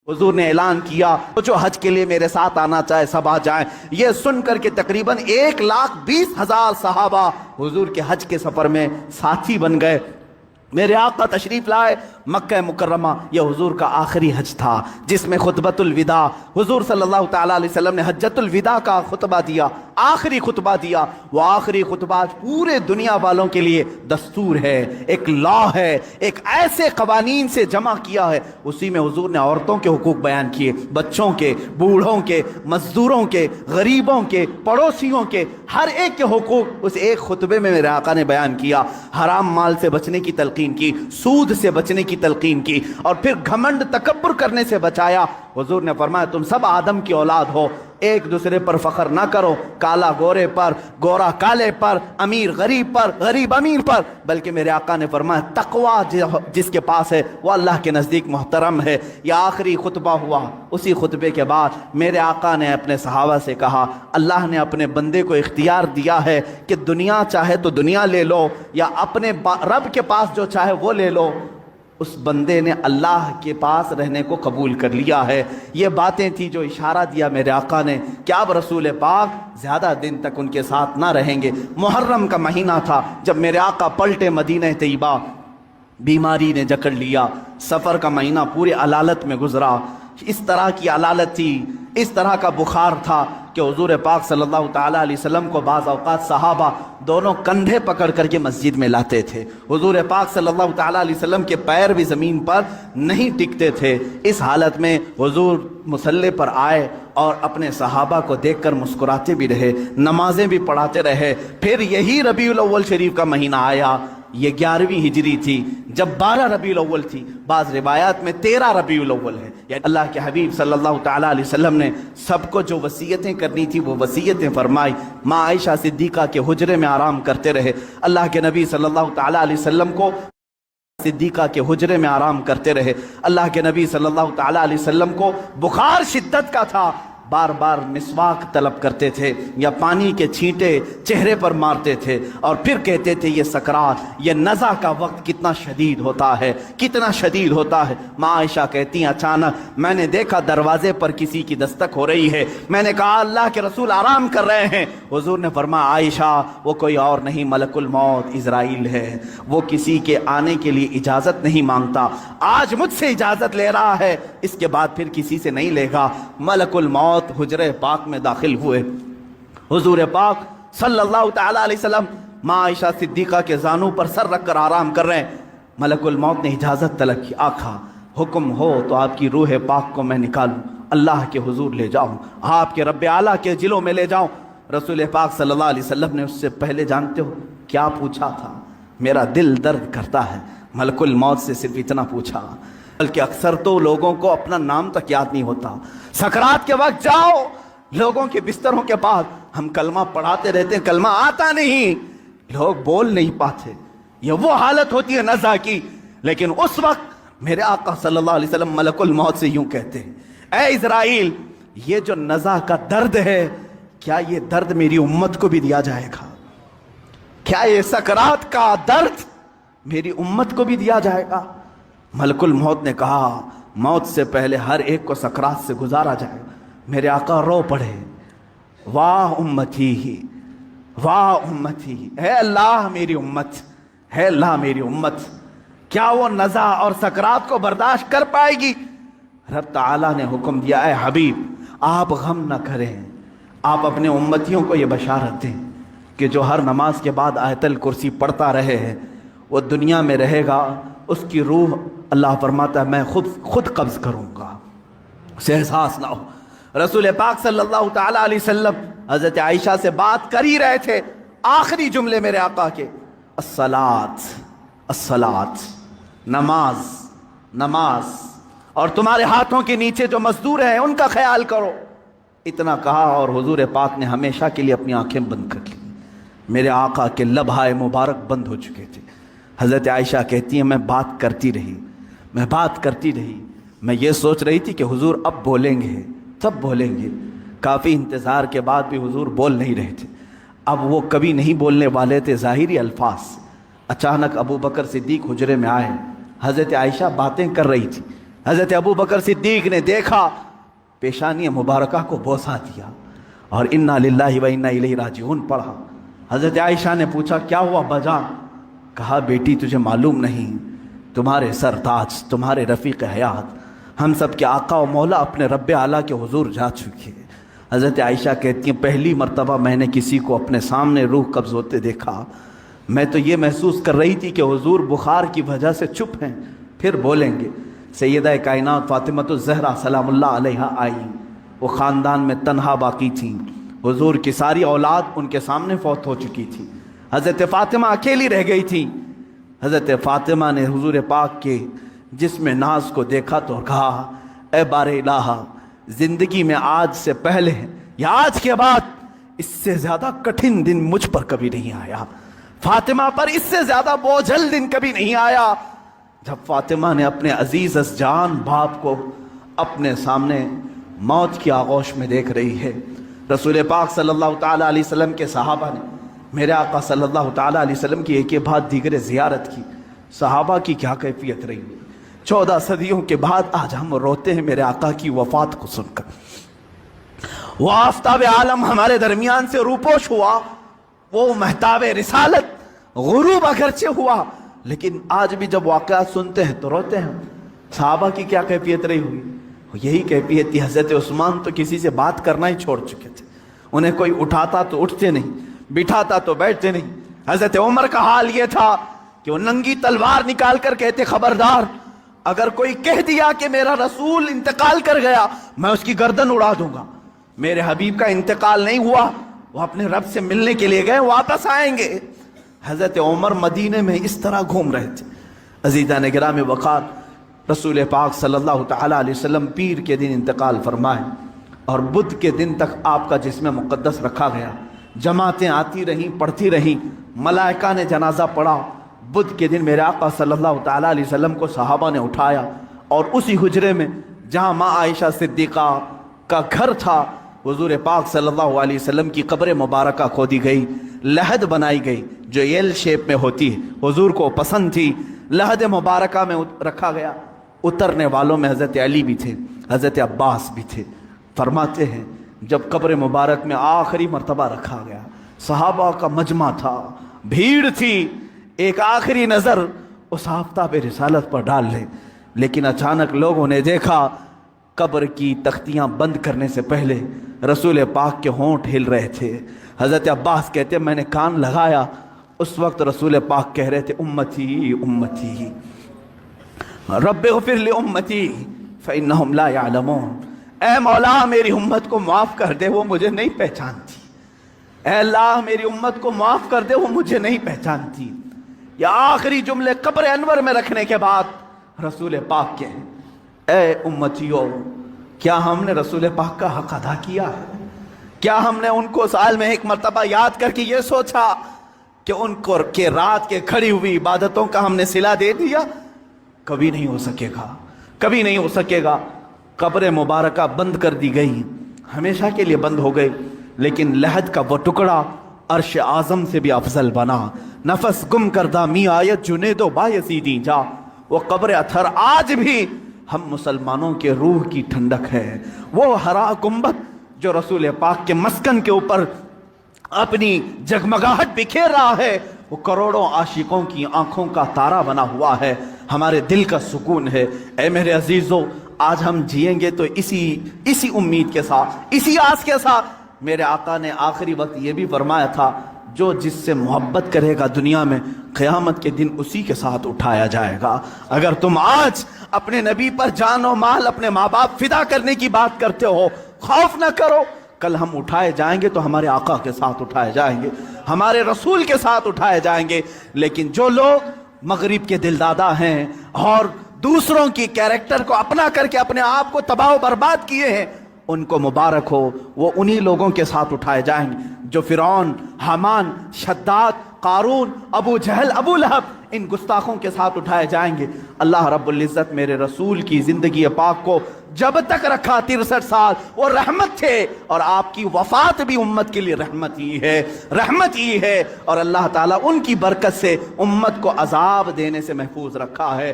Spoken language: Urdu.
حضور نے اعلان کیا جو حج کے لیے میرے ساتھ آنا چاہے سب آ جائیں۔ یہ سن کر کے تقریباً 1,20,000 صحابہ حضور کے حج کے سفر میں ساتھی بن گئے۔ میرے آقا تشریف لائے مکہ مکرمہ، یہ حضور کا آخری حج تھا جس میں خطبۃ الوداع، حضور صلی اللہ تعالیٰ علیہ وسلم نے حجۃ الوداع کا خطبہ دیا، آخری خطبہ دیا۔ وہ آخری خطبہ آج پورے دنیا والوں کے لیے دستور ہے، ایک لا ہے، ایک ایسے قوانین سے جمع کیا ہے۔ اسی میں حضور نے عورتوں کے حقوق بیان کیے، بچوں کے، بوڑھوں کے، مزدوروں کے، غریبوں کے، پڑوسیوں کے، ہر ایک کے حقوق اس ایک خطبے میں میرے آقا نے بیان کیا۔ حرام مال سے بچنے کی تلقین کی، سود سے بچنے کی تلقین کی، اور پھر گھمنڈ تکبر کرنے سے بچایا۔ حضور نے فرمایا تم سب آدم کی اولاد ہو، ایک دوسرے پر فخر نہ کرو، کالا گورے پر، گورا کالے پر، امیر غریب پر، غریب امیر پر، بلکہ میرے آقا نے فرمایا تقوی جس کے پاس ہے وہ اللہ کے نزدیک محترم ہے۔ یہ آخری خطبہ ہوا۔ اسی خطبے کے بعد میرے آقا نے اپنے صحابہ سے کہا اللہ نے اپنے بندے کو اختیار دیا ہے کہ دنیا چاہے تو دنیا لے لو یا اپنے رب کے پاس جو چاہے وہ لے لو۔ اس بندے نے اللہ کے پاس رہنے کو قبول کر لیا ہے۔ یہ باتیں تھیں جو اشارہ دیا میرے آقا نے کہ اب رسول پاک زیادہ دن تک ان کے ساتھ نہ رہیں گے۔ محرم کا مہینہ تھا جب میرے آقا پلٹے مدینہ طیبہ، بیماری نے جکڑ لیا، سفر کا مہینہ پورے علالت میں گزرا۔ اس طرح کی علالت تھی، اس طرح کا بخار تھا کہ حضور پاک صلی اللہ تعالیٰ علیہ وسلم کو بعض اوقات صحابہ دونوں کندھے پکڑ کر کے مسجد میں لاتے تھے۔ حضور پاک صلی اللہ تعالیٰ علیہ وسلم کے پیر بھی زمین پر نہیں ٹکتے تھے۔ اس حالت میں حضور مصلی پر آئے اور اپنے صحابہ کو دیکھ کر مسکراتے بھی رہے، نمازیں بھی پڑھاتے رہے۔ پھر یہی ربیع الاول شریف کا مہینہ آیا، یہ 11ویں ہجری تھی جب 12 ربیع الاول تھی، بعض روایات میں 13 ربیع الاول ہے۔ یعنی اللہ کے حبیب صلی اللہ تعالیٰ علیہ وسلم نے سب کو جو وصیتیں کرنی تھی وہ وصیتیں فرمائی۔ ماں عائشہ صدیقہ کے حجرے میں آرام کرتے رہے۔ اللہ کے نبی صلی اللہ تعالیٰ علیہ وسلم کو صدیقہ کے حجرے میں آرام کرتے رہے۔ اللہ کے نبی صلی اللہ تعالیٰ علیہ وسلم کو بخار شدت کا تھا، بار بار مسواک طلب کرتے تھے یا پانی کے چھینٹے چہرے پر مارتے تھے اور پھر کہتے تھے یہ سکرات، یہ نزع کا وقت کتنا شدید ہوتا ہے، کتنا شدید ہوتا ہے۔ ماں عائشہ کہتی ہیں اچانک میں نے دیکھا دروازے پر کسی کی دستک ہو رہی ہے، میں نے کہا اللہ کے رسول آرام کر رہے ہیں۔ حضور نے فرمایا عائشہ وہ کوئی اور نہیں ملک الموت عزرائیل ہے، وہ کسی کے آنے کے لیے اجازت نہیں مانگتا، آج مجھ سے اجازت لے رہا ہے، اس کے بعد پھر کسی سے نہیں لے گا۔ ملک الموت حجرہ پاک میں داخل ہوئے۔ حضور پاک صلی اللہ تعالیٰ علیہ وسلم ماں عائشہ صدیقہ کے زانوں پر سر رکھ کر آرام کر رہے ہیں۔ ملک الموت نے اجازت طلب کی، آقا حکم ہو تو آپ کی روح پاک کو میں نکالوں، اللہ کے حضور لے جاؤں، آپ کے رب اعلیٰ کے جلوں میں لے جاؤں۔ رسول پاک صلی اللہ علیہ وسلم نے اس سے پہلے جانتے ہو کیا پوچھا تھا؟ میرا دل درد کرتا ہے، ملک الموت سے صرف اتنا پوچھا، بلکہ اکثر تو لوگوں کو اپنا نام تک یاد نہیں ہوتا۔ سکرات کے وقت جاؤ لوگوں کے بستروں کے پاس، ہم کلمہ پڑھاتے رہتے ہیں، کلمہ آتا نہیں، لوگ بول نہیں پاتے، یہ وہ حالت ہوتی ہے نزع کی۔ لیکن اس وقت میرے آقا صلی اللہ علیہ وسلم ملک الموت سے یوں کہتے ہیں اے اسرائیل، یہ جو نزع کا درد ہے کیا یہ درد میری امت کو بھی دیا جائے گا؟ کیا یہ سکرات کا درد میری امت کو بھی دیا جائے گا؟ ملک الموت نے کہا موت سے پہلے ہر ایک کو سکرات سے گزارا جائے گا۔ میرے آقا رو پڑے، واہ امتی ہی، واہ امتی، اے اللہ میری امت، اے اللہ میری امت، کیا وہ نزع اور سکرات کو برداشت کر پائے گی؟ رب تعالیٰ نے حکم دیا اے حبیب آپ غم نہ کریں، آپ اپنے امتیوں کو یہ بشارت دیں کہ جو ہر نماز کے بعد آیت الکرسی پڑھتا رہے ہے وہ دنیا میں رہے گا، اس کی روح اللہ فرماتا ہے میں خود قبض کروں گا، اسے احساس نہ ہو۔ رسول پاک صلی اللہ تعالیٰ علیہ وسلم حضرت عائشہ سے بات کر ہی رہے تھے، آخری جملے میرے آقا کے الصلاۃ الصلاۃ، نماز نماز، اور تمہارے ہاتھوں کے نیچے جو مزدور ہیں ان کا خیال کرو، اتنا کہا اور حضور پاک نے ہمیشہ کے لیے اپنی آنکھیں بند کر لی۔ میرے آقا کے لبھائے مبارک بند ہو چکے تھے۔ حضرت عائشہ کہتی ہیں میں بات کرتی رہی، میں بات کرتی رہی، میں یہ سوچ رہی تھی کہ حضور اب بولیں گے، تب بولیں گے۔ کافی انتظار کے بعد بھی حضور بول نہیں رہے تھے۔ اب وہ کبھی نہیں بولنے والے تھے ظاہری الفاظ۔ اچانک ابو بکر صدیق حجرے میں آئے، حضرت عائشہ باتیں کر رہی تھی، حضرت ابو بکر صدیق نے دیکھا، پیشانی مبارکہ کو بوسہ دیا اور انا للہ و انا الیہ راجعون پڑھا۔ حضرت عائشہ نے پوچھا کیا ہوا بجا؟ کہا بیٹی تجھے معلوم نہیں، تمہارے سرتاج، تمہارے رفیق حیات، ہم سب کے آقا و مولا اپنے رب اعلیٰ کے حضور جا چکے۔ حضرت عائشہ کہتی ہیں پہلی مرتبہ میں نے کسی کو اپنے سامنے روح قبض ہوتے دیکھا، میں تو یہ محسوس کر رہی تھی کہ حضور بخار کی وجہ سے چپ ہیں، پھر بولیں گے۔ سیدہ کائنات فاطمہ الزہرا سلام اللہ علیہا آئی، وہ خاندان میں تنہا باقی تھیں، حضور کی ساری اولاد ان کے سامنے فوت ہو چکی تھی، حضرت فاطمہ اکیلی رہ گئی تھی۔ حضرت فاطمہ نے حضور پاک کے جسم ناز کو دیکھا تو کہا اے بار الہ، زندگی میں آج سے پہلے یا آج کے بعد اس سے زیادہ کٹھن دن مجھ پر کبھی نہیں آیا، فاطمہ پر اس سے زیادہ بوجھل دن کبھی نہیں آیا۔ جب فاطمہ نے اپنے عزیز از جان باپ کو اپنے سامنے موت کی آغوش میں دیکھ رہی ہے، رسول پاک صلی اللہ تعالیٰ علیہ وسلم کے صحابہ نے میرے آقا صلی اللہ تعالیٰ علیہ وسلم کی ایک بعد دیگر زیارت کی، صحابہ کی کیا کیفیت رہی؟ 14 صدیوں کے بعد آج ہم روتے ہیں میرے آقا کی وفات کو سن کر۔ وہ آفتاب عالم ہمارے درمیان سے روپوش ہوا، وہ مہتاب رسالت غروب اگرچہ ہوا، لیکن آج بھی جب واقعات سنتے ہیں تو روتے ہیں۔ صحابہ کی کیا کیفیت رہی ہوئی؟ یہی کیفیت تھی۔ حضرت عثمان تو کسی سے بات کرنا ہی چھوڑ چکے تھے، انہیں کوئی اٹھاتا تو اٹھتے نہیں، بٹھاتا تو بیٹھتے نہیں۔ حضرت عمر کا حال یہ تھا کہ وہ ننگی تلوار نکال کر کہتے خبردار، اگر کوئی کہہ دیا کہ میرا رسول انتقال کر گیا میں اس کی گردن اڑا دوں گا۔ میرے حبیب کا انتقال نہیں ہوا، وہ اپنے رب سے ملنے کے لیے گئے، واپس آئیں گے۔ حضرت عمر مدینے میں اس طرح گھوم رہے تھے۔ عزیزان گرامی وقار، رسول پاک صلی اللہ تعالیٰ علیہ وسلم پیر کے دن انتقال فرمائے اور بدھ کے دن تک آپ کا جسم مقدس رکھا گیا، جماعتیں آتی رہیں، پڑھتی رہیں، ملائکہ نے جنازہ پڑھا۔ بدھ کے دن میرے آقا صلی اللہ تعالیٰ علیہ وسلم کو صحابہ نے اٹھایا اور اسی حجرے میں جہاں ماں عائشہ صدیقہ کا گھر تھا، حضور پاک صلی اللہ علیہ وسلم کی قبر مبارکہ کھودی گئی، لحد بنائی گئی جو ایل شیپ میں ہوتی ہے، حضور کو پسند تھی، لحد مبارکہ میں رکھا گیا۔ اترنے والوں میں حضرت علی بھی تھے، حضرت عباس بھی تھے۔ فرماتے ہیں جب قبر مبارک میں آخری مرتبہ رکھا گیا، صحابہ کا مجمع تھا، بھیڑ تھی، ایک آخری نظر اس آفتاب رسالت پر ڈال لے، لیکن اچانک لوگوں نے دیکھا قبر کی تختیاں بند کرنے سے پہلے رسول پاک کے ہونٹ ہل رہے تھے۔ حضرت عباس کہتے ہیں میں نے کان لگایا، اس وقت رسول پاک کہہ رہے تھے امتی امتی رب اغفر لامتی فانہم لا یعلمون، اے مولا میری امت کو معاف کر دے، وہ مجھے نہیں پہچانتی، اے اللہ میری امت کو معاف کر دے، وہ مجھے نہیں پہچانتی۔ یہ آخری جملے قبر انور میں رکھنے کے بعد رسول پاک کے اے امتیوں، کیا ہم نے رسول پاک کا حق ادا کیا ہے؟ کیا ہم نے ان کو سال میں ایک مرتبہ یاد کر کے یہ سوچا کہ ان کو کہ رات کے کھڑی ہوئی عبادتوں کا ہم نے صلہ دے دیا؟ کبھی نہیں ہو سکے گا، کبھی نہیں ہو سکے گا۔ قبر مبارکہ بند کر دی گئی، ہمیشہ کے لیے بند ہو گئی، لیکن لحد کا وہ ٹکڑا عرش اعظم سے بھی افضل بنا۔ نفس گم کردہ می آیت جنید و بایزیدی جا، وہ قبر اثر آج بھی ہم مسلمانوں کے روح کی ٹھنڈک ہے۔ وہ ہرا گنبد جو رسول پاک کے مسکن کے اوپر اپنی جگمگاہٹ بکھیر رہا ہے، وہ کروڑوں عاشقوں کی آنکھوں کا تارا بنا ہوا ہے، ہمارے دل کا سکون ہے۔ اے میرے عزیزو، آج ہم جئیں گے تو اسی امید کے ساتھ، اسی آس کے ساتھ۔ میرے آقا نے آخری وقت یہ بھی فرمایا تھا جو جس سے محبت کرے گا دنیا میں، قیامت کے دن اسی کے ساتھ اٹھایا جائے گا۔ اگر تم آج اپنے نبی پر جان و مال، اپنے ماں باپ فدا کرنے کی بات کرتے ہو، خوف نہ کرو، کل ہم اٹھائے جائیں گے تو ہمارے آقا کے ساتھ اٹھائے جائیں گے، ہمارے رسول کے ساتھ اٹھائے جائیں گے۔ لیکن جو لوگ مغرب کے دلدادہ ہیں اور دوسروں کی کیریکٹر کو اپنا کر کے اپنے آپ کو تباہ و برباد کیے ہیں، ان کو مبارک ہو، وہ انہی لوگوں کے ساتھ اٹھائے جائیں گے جو فرعون، حامان، شداد، قارون، ابو جہل، ابو لہب، ان گستاخوں کے ساتھ اٹھائے جائیں گے۔ اللہ رب العزت میرے رسول کی زندگی پاک کو جب تک رکھا 63 سال وہ رحمت تھے، اور آپ کی وفات بھی امت کے لیے رحمت ہی ہے، رحمت ہی ہے، اور اللہ تعالیٰ ان کی برکت سے امت کو عذاب دینے سے محفوظ رکھا ہے۔